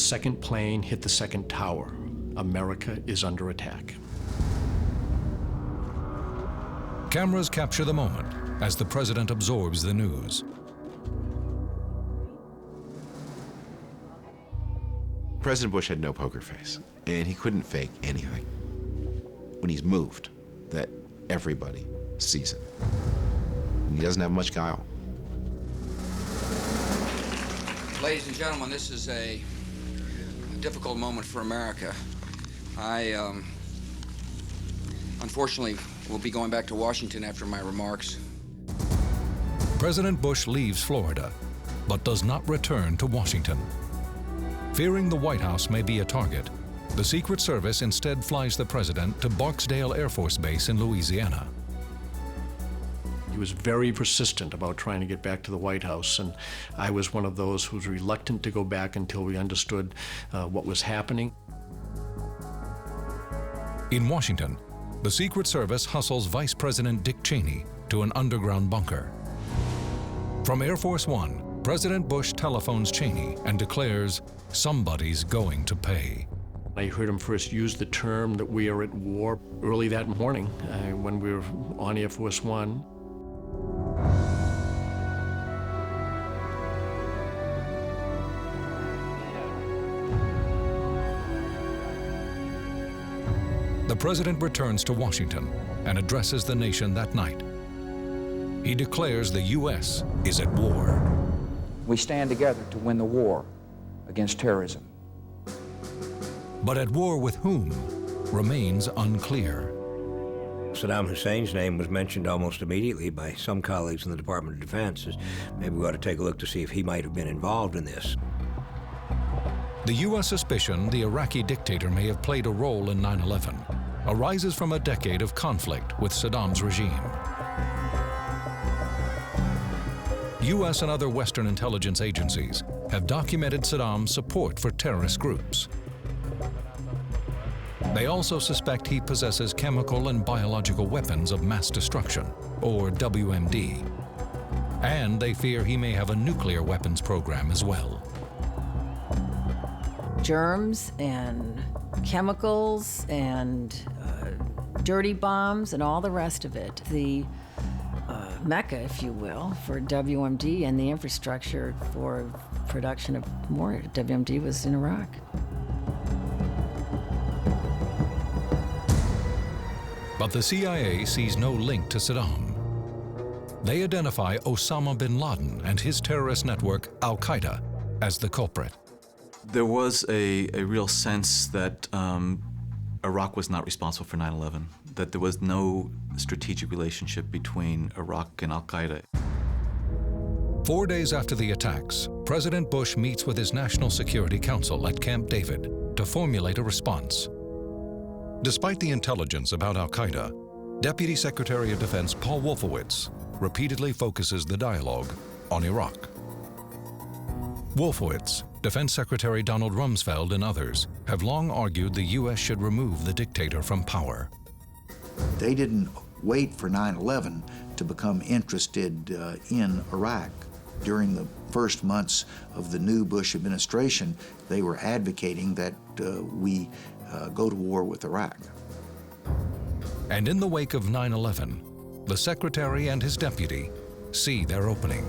second plane hit the second tower. America is under attack. Cameras capture the moment as the president absorbs the news. President Bush had no poker face, and he couldn't fake anything. When he's moved, that everybody sees it. And he doesn't have much guile. Ladies and gentlemen, this is a difficult moment for America. I, unfortunately, will be going back to Washington after my remarks. President Bush leaves Florida, but does not return to Washington. Fearing the White House may be a target, the Secret Service instead flies the president to Barksdale Air Force Base in Louisiana. He was very persistent about trying to get back to the White House, and I was one of those who was reluctant to go back until we understood what was happening. In Washington, the Secret Service hustles Vice President Dick Cheney to an underground bunker. From Air Force One, President Bush telephones Cheney and declares, "Somebody's going to pay." I heard him first use the term that we are at war early that morning when we were on Air Force One. The president returns to Washington and addresses the nation that night. He declares the U.S. is at war. We stand together to win the war against terrorism. But at war with whom remains unclear. Saddam Hussein's name was mentioned almost immediately by some colleagues in the Department of Defense. Maybe we ought to take a look to see if he might have been involved in this. The U.S. suspicion the Iraqi dictator may have played a role in 9/11 arises from a decade of conflict with Saddam's regime. U.S. and other Western intelligence agencies have documented Saddam's support for terrorist groups. They also suspect he possesses chemical and biological weapons of mass destruction, or WMD. And they fear he may have a nuclear weapons program as well. Germs and chemicals and dirty bombs and all the rest of it. The mecca, if you will, for WMD and the infrastructure for production of more WMD was in Iraq. But the CIA sees no link to Saddam. They identify Osama bin Laden and his terrorist network, Al-Qaeda, as the culprit. There was a real sense that Iraq was not responsible for 9/11, that there was no strategic relationship between Iraq and Al-Qaeda. 4 days after the attacks, President Bush meets with his National Security Council at Camp David to formulate a response. Despite the intelligence about Al-Qaeda, Deputy Secretary of Defense Paul Wolfowitz repeatedly focuses the dialogue on Iraq. Wolfowitz, Defense Secretary Donald Rumsfeld, and others have long argued the U.S. should remove the dictator from power. They didn't wait for 9/11 to become interested in Iraq. During the first months of the new Bush administration, they were advocating that we go to war with Iraq. And in the wake of 9/11, the Secretary and his deputy see their opening.